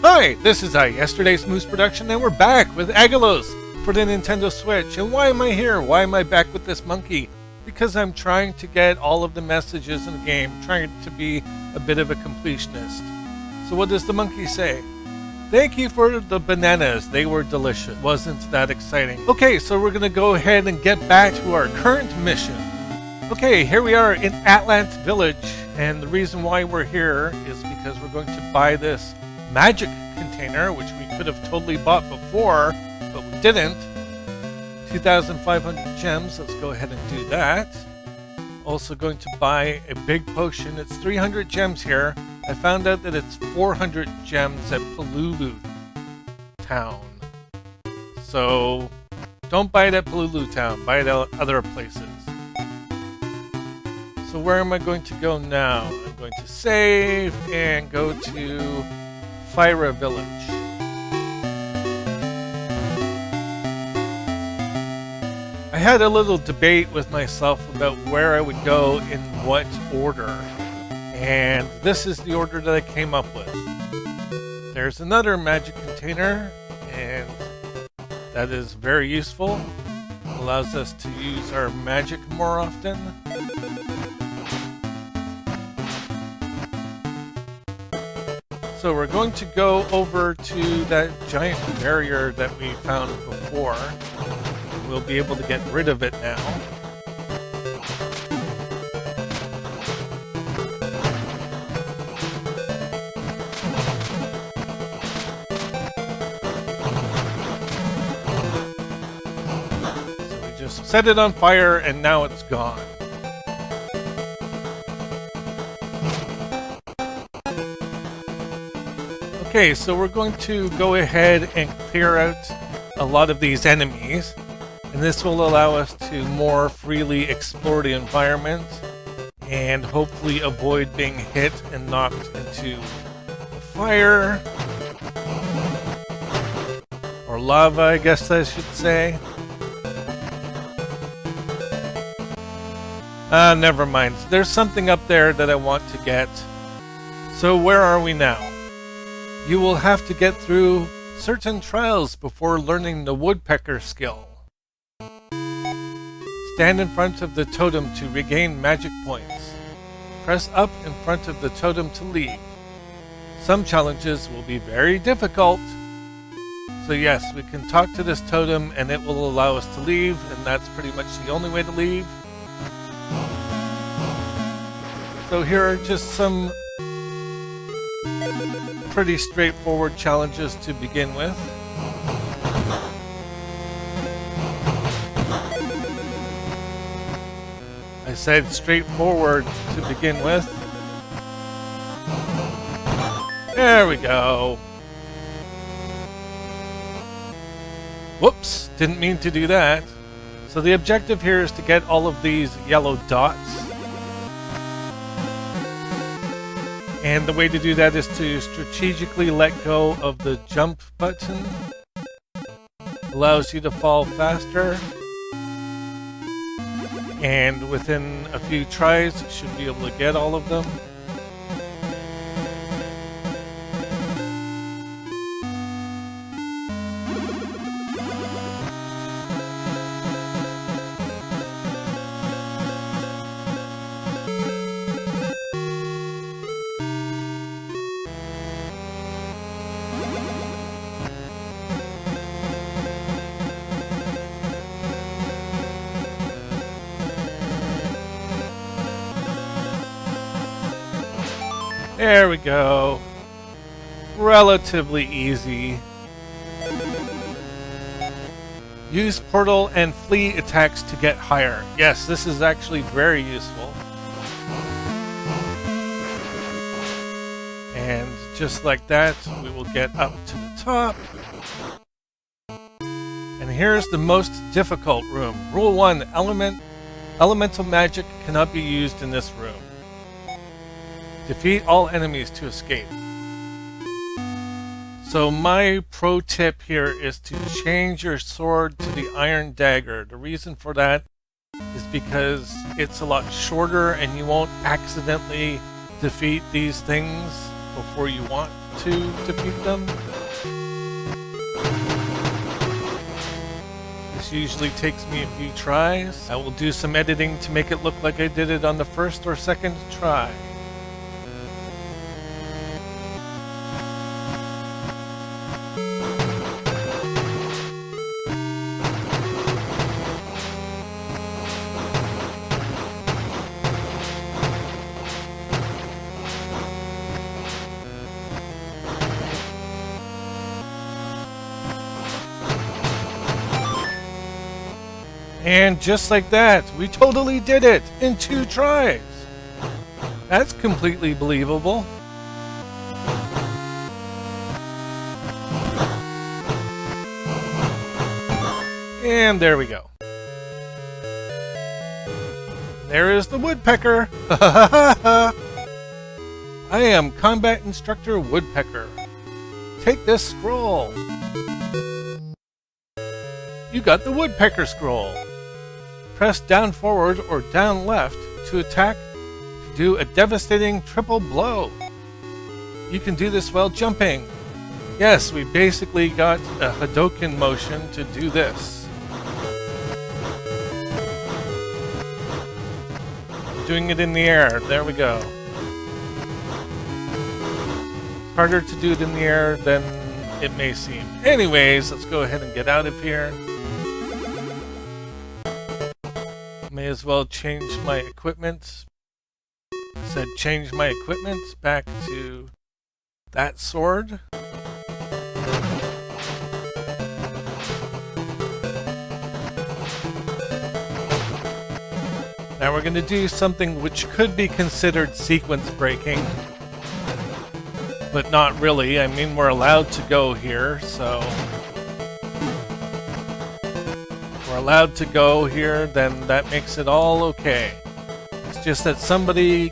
Hi, this is Yesterday's Moose Production, and we're back with Aggelos for the Nintendo Switch. And why am I here? Why am I back with this monkey? Because I'm trying to get all of the messages in the game, trying to be a bit of a completionist. So what does the monkey say? Thank you for the bananas, they were delicious. Wasn't that exciting? Okay, so we're gonna go ahead and get back to our current mission. Okay, here we are in Atlant Village, and the reason why we're here is because we're going to buy this magic container, which we could have totally bought before, but we didn't. 2,500 gems, let's go ahead and do that. Also going to buy a big potion, it's 300 gems here. I found out that it's 400 gems at Palulu Town. So, don't buy it at Palulu Town, buy it at other places. So where am I going to go now? I'm going to save and go to Lyre Village. I had a little debate with myself about where I would go in what order, and this is the order that I came up with. There's another magic container, and that is very useful. Allows us to use our magic more often. So we're going to go over to that giant barrier that we found before. We'll be able to get rid of it now. So we just set it on fire and now it's gone. Okay, so we're going to go ahead and clear out a lot of these enemies, and this will allow us to more freely explore the environment and hopefully avoid being hit and knocked into the fire or lava, I guess I should say. Never mind. There's something up there that I want to get. So where are we now? You will have to get through certain trials before learning the woodpecker skill. Stand in front of the totem to regain magic points. Press up in front of the totem to leave. Some challenges will be very difficult. So yes, we can talk to this totem and it will allow us to leave, and that's pretty much the only way to leave. So here are just some pretty straightforward challenges to begin with. I said straightforward to begin with. There we go. Whoops, didn't mean to do that. So the objective here is to get all of these yellow dots. And the way to do that is to strategically let go of the jump button. Allows you to fall faster. And within a few tries, you should be able to get all of them. There we go. Relatively easy. Use portal and flee attacks to get higher. Yes, this is actually very useful. And just like that, we will get up to the top. And here's the most difficult room. Rule 1, elemental magic cannot be used in this room. Defeat all enemies to escape. So my pro tip here is to change your sword to the iron dagger. The reason for that is because it's a lot shorter and you won't accidentally defeat these things before you want to defeat them. This usually takes me a few tries. I will do some editing to make it look like I did it on the first or second try. And just like that, we totally did it in 2 tries. That's completely believable. And there we go. There is the woodpecker. I am Combat Instructor Woodpecker. Take this scroll. You got the woodpecker scroll. Press down forward or down left to attack to do a devastating triple blow. You can do this while jumping. Yes, we basically got a Hadouken motion to do this. Doing it in the air. There we go. It's harder to do it in the air than it may seem. Anyways, let's go ahead and get out of here. May as well change my equipment. Said change my equipment back to that sword. Now we're going to do something which could be considered sequence breaking, but not really. I mean, we're allowed to go here, so we're allowed to go here, then that makes it all okay. It's just that somebody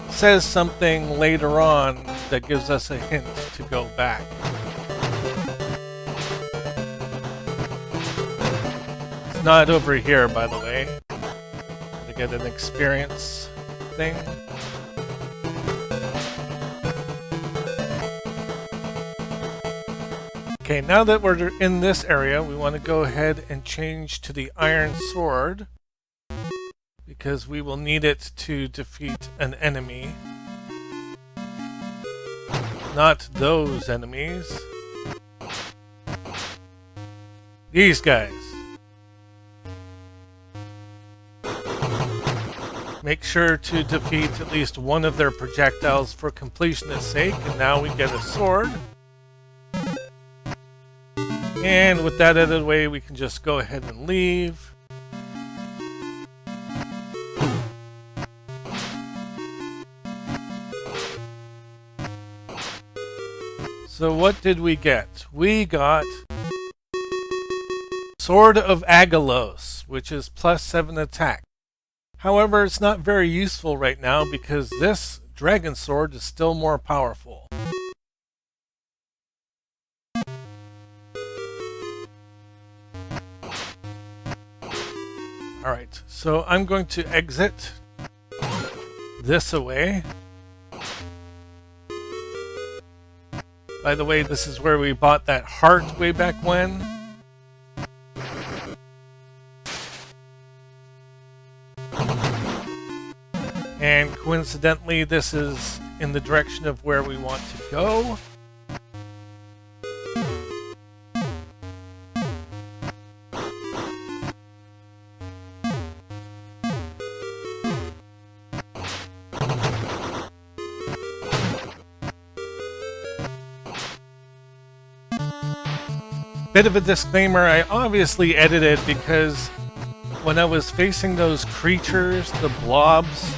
says something later on that gives us a hint to go back. It's not over here, by the way. To get an experience thing. Okay, now that we're in this area, we want to go ahead and change to the iron sword because we will need it to defeat an enemy. Not those enemies. These guys. Make sure to defeat at least one of their projectiles for completionist sake, and now we get a sword. And with that out of the way, we can just go ahead and leave. So what did we get? We got Sword of Aggelos, which is +7 attack. However, it's not very useful right now because this dragon sword is still more powerful. Alright, so I'm going to exit this away. By the way, this is where we bought that heart way back when. And coincidentally, this is in the direction of where we want to go. Bit of a disclaimer, I obviously edited because when I was facing those creatures, the blobs,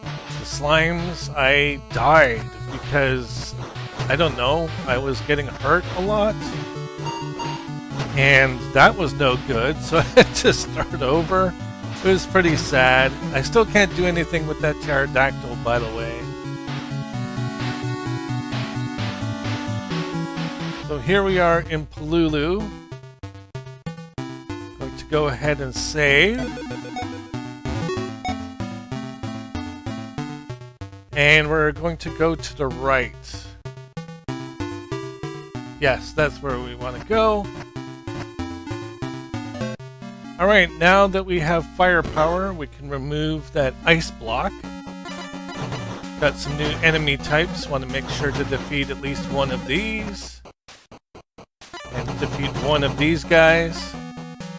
the slimes, I died because, I don't know, I was getting hurt a lot. And that was no good, so I had to start over. It was pretty sad. I still can't do anything with that pterodactyl, by the way. So here we are in Polulu. Going to go ahead and save. And we're going to go to the right. Yes, that's where we want to go. Alright, now that we have firepower, we can remove that ice block. Got some new enemy types. Want to make sure to defeat at least one of these. And defeat one of these guys.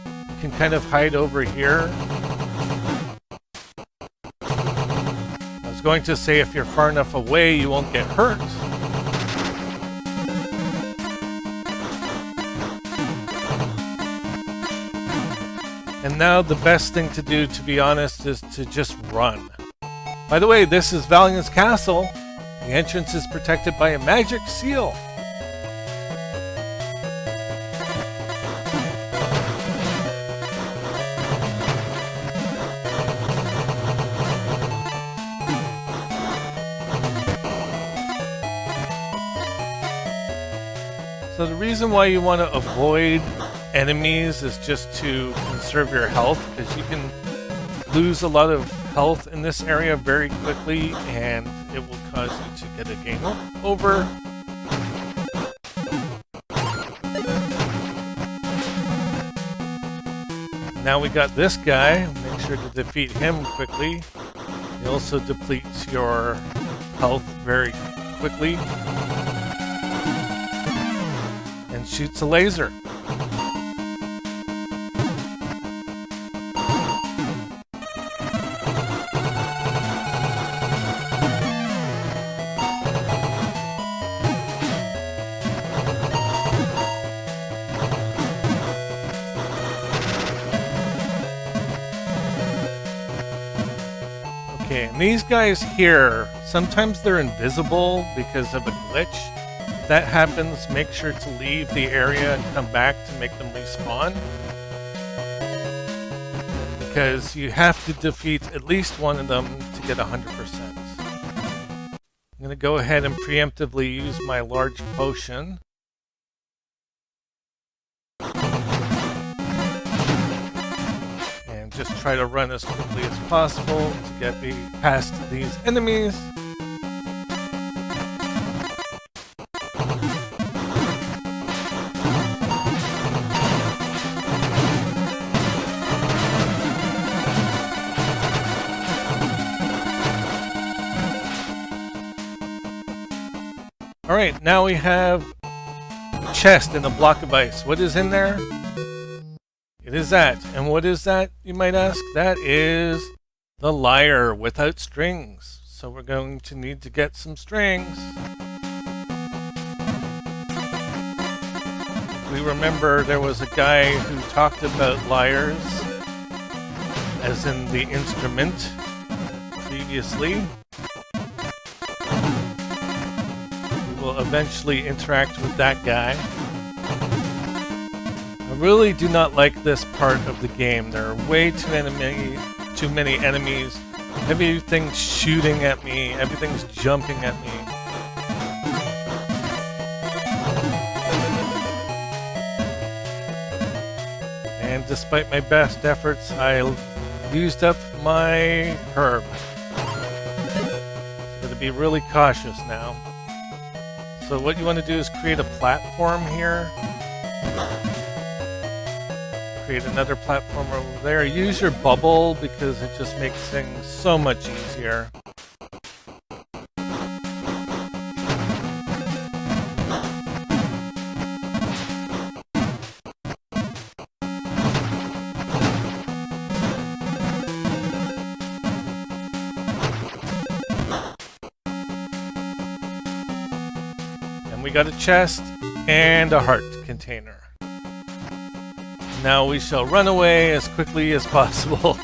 You can kind of hide over here. I was going to say if you're far enough away, you won't get hurt. And now the best thing to do, to be honest, is to just run. By the way, this is Valiant's castle. The entrance is protected by a magic seal. So the reason why you want to avoid enemies is just to conserve your health, because you can lose a lot of health in this area very quickly and it will cause you to get a game over. Now we got this guy. Make sure to defeat him quickly. He also depletes your health very quickly and shoots a laser. Okay, and these guys here, sometimes they're invisible because of a glitch. If that happens, make sure to leave the area and come back to make them respawn. Because you have to defeat at least one of them to get 100%. I'm going to go ahead and preemptively use my large potion. Just try to run as quickly as possible to get past these enemies. Alright, now we have a chest and a block of ice. What is in there? It is that. And what is that, you might ask? That is the lyre without strings. So we're going to need to get some strings. We remember there was a guy who talked about lyres, as in the instrument, previously. We will eventually interact with that guy. I really do not like this part of the game. There are way too many enemies. Everything's shooting at me. Everything's jumping at me. And despite my best efforts, I used up my herb. So to be really cautious now. So what you want to do is create a platform here. Create another platform over there. Use your bubble because it just makes things so much easier. And we got a chest and a heart container. Now we shall run away as quickly as possible.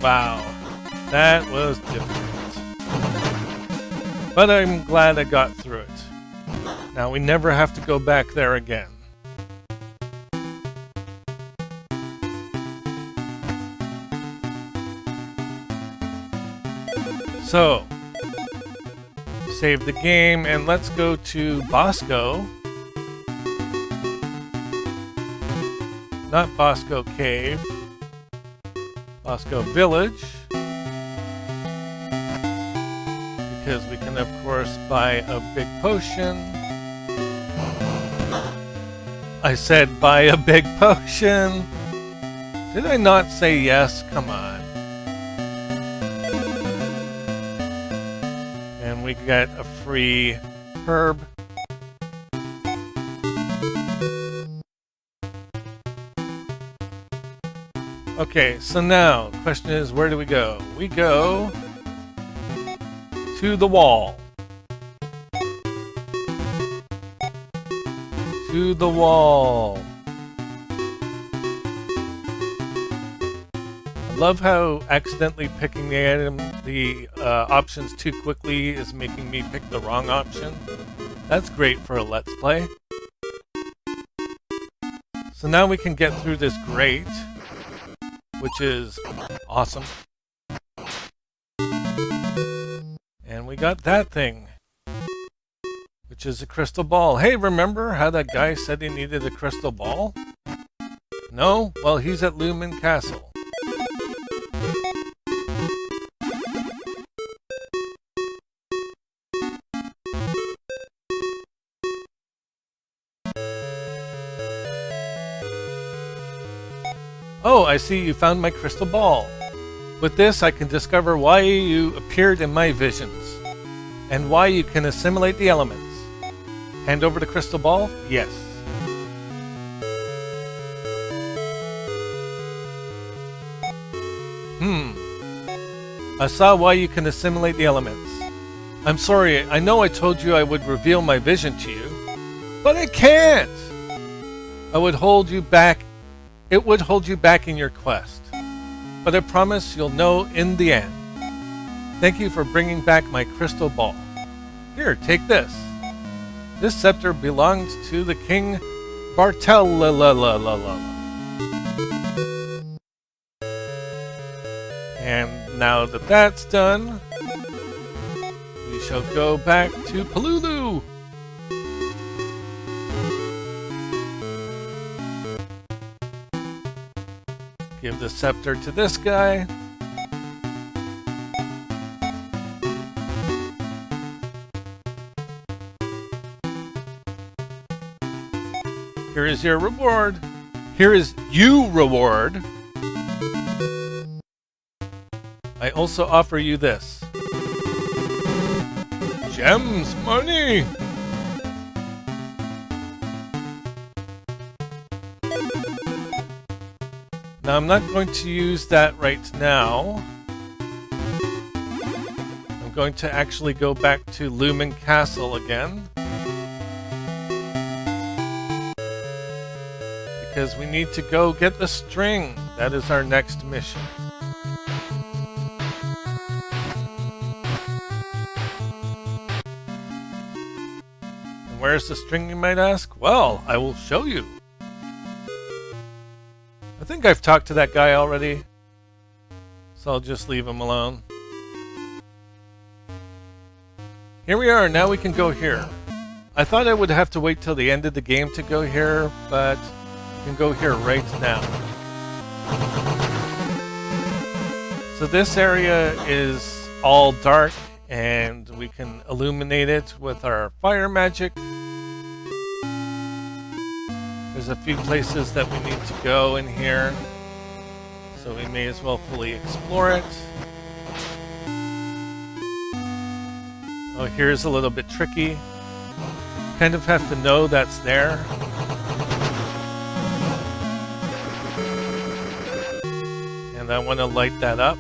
Wow, that was difficult. But I'm glad I got through it. Now we never have to go back there again. So, save the game and let's go to Bosco Not Bosco Cave. Bosco Village. Because we can, of course, buy a big potion. I said buy a big potion. Did I not say yes? Come on. And we get a free herb. Okay, so now the question is, where do we go? We go to the wall. To the wall. I love how accidentally picking the options too quickly is making me pick the wrong option. That's great for a Let's Play. So now we can get through this grate, which is awesome. And we got that thing, which is a crystal ball. Hey, remember how that guy said he needed a crystal ball? No? Well, he's at Lumen Castle. Oh, I see you found my crystal ball. With this, I can discover why you appeared in my visions, and why you can assimilate the elements. Hand over the crystal ball? Yes. I saw why you can assimilate the elements. I'm sorry, I know I told you I would reveal my vision to you, but I can't! It would hold you back in your quest. But I promise you'll know in the end. Thank you for bringing back my crystal ball. Here, take this. This scepter belonged to the King Bartell. And now that that's done, we shall go back to Palulu. Give the scepter to this guy. Here is your reward. Here is you reward. I also offer you this. Gems, money! Now, I'm not going to use that right now. I'm going to actually go back to Lumen Castle again. Because we need to go get the string. That is our next mission. And where's the string, you might ask? Well, I will show you. I think I've talked to that guy already, so I'll just leave him alone. Here we are, now we can go here. I thought I would have to wait till the end of the game to go here, but you can go here right now. So this area is all dark, and we can illuminate it with our fire magic. There's a few places that we need to go in here, so we may as well fully explore it. Oh, here's a little bit tricky. Kind of have to know that's there. And I want to light that up.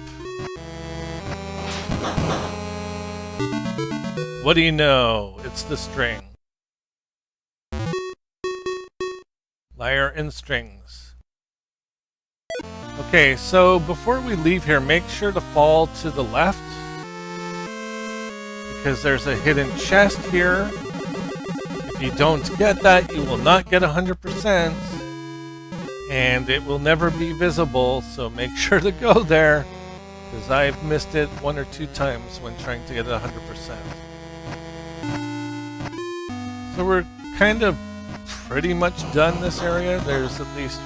What do you know? It's the string. Lyre and strings. Okay, so before we leave here, make sure to fall to the left, because there's a hidden chest here. If you don't get that, you will not get 100%, and it will never be visible, so make sure to go there, because I've missed it 1 or 2 times when trying to get it 100%. So we're kind of pretty much done this area. There's at least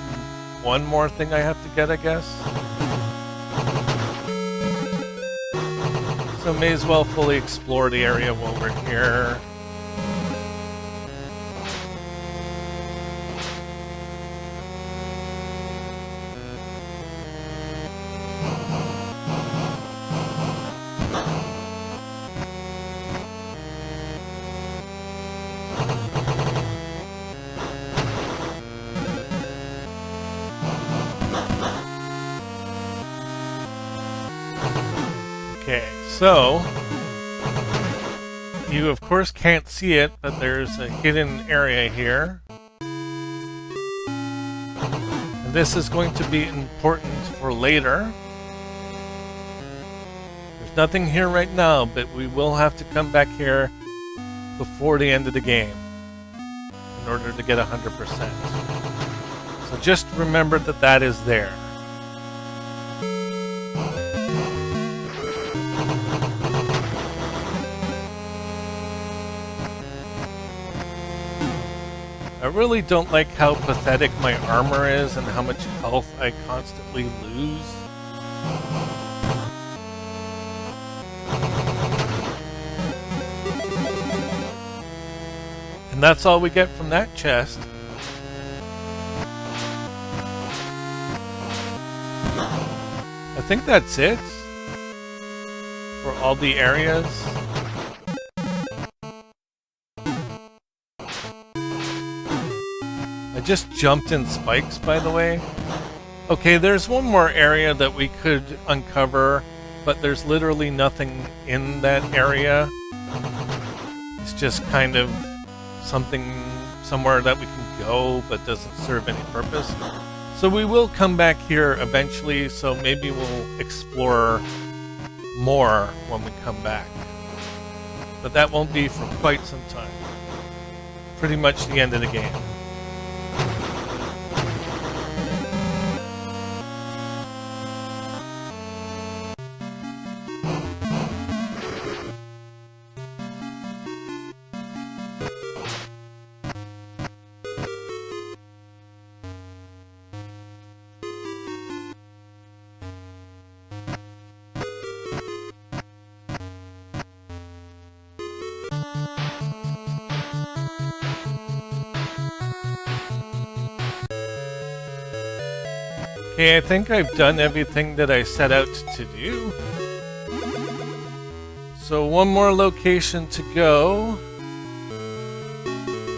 one more thing I have to get, I guess. So may as well fully explore the area while we're here. Okay, so you of course can't see it, but there's a hidden area here. And this is going to be important for later. There's nothing here right now, but we will have to come back here before the end of the game in order to get 100%. So just remember that that is there. I really don't like how pathetic my armor is and how much health I constantly lose. And that's all we get from that chest. I think that's it for all the areas. I just jumped in spikes, by the way. Okay, there's one more area that we could uncover, but there's literally nothing in that area. It's just kind of something somewhere that we can go, but doesn't serve any purpose. So we will come back here eventually, so maybe we'll explore more when we come back. But that won't be for quite some time. Pretty much the end of the game. Okay, I think I've done everything that I set out to do. So one more location to go.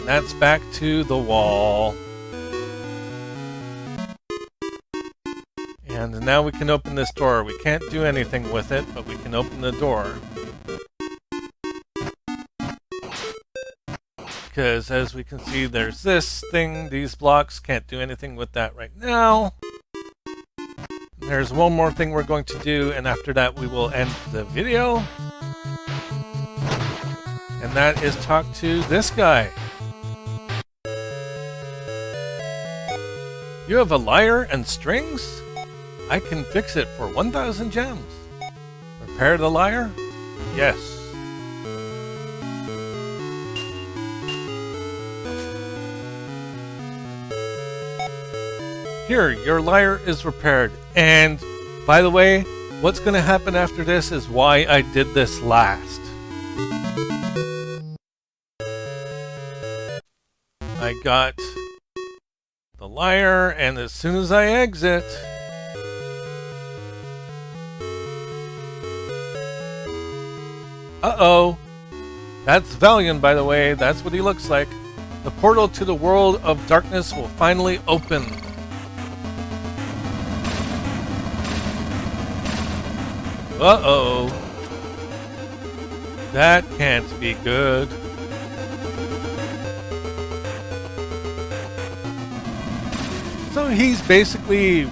That's back to the wall. And now we can open this door. We can't do anything with it, but we can open the door. Because as we can see, there's this thing, these blocks, can't do anything with that right now. There's one more thing we're going to do, and after that we will end the video. And that is talk to this guy. You have a lyre and strings? I can fix it for 1,000 gems. Repair the lyre? Yes. Here, your lyre is repaired. And, by the way, what's going to happen after this is why I did this last. I got the lyre, and as soon as I exit, uh-oh, that's Valiant, by the way, that's what he looks like. The portal to the world of darkness will finally open. Uh-oh. That can't be good. So he's basically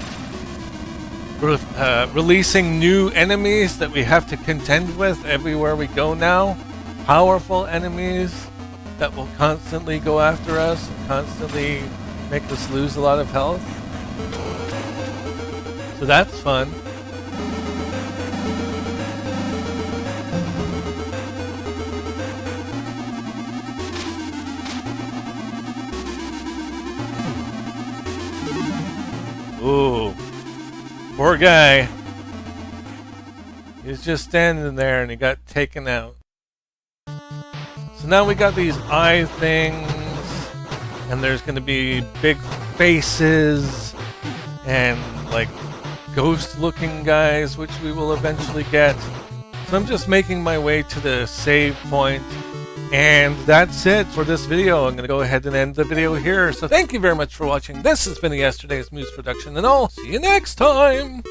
releasing new enemies that we have to contend with everywhere we go now. Powerful enemies that will constantly go after us and constantly make us lose a lot of health. So that's fun. Ooh. Poor guy. He's just standing there and he got taken out. So now we got these eye things, and there's going to be big faces and like ghost-looking guys, which we will eventually get. So I'm just making my way to the save point, and that's it for this video. I'm going to go ahead and end the video here. So thank you very much for watching. This has been a Yesterday's Moose production, and I'll see you next time!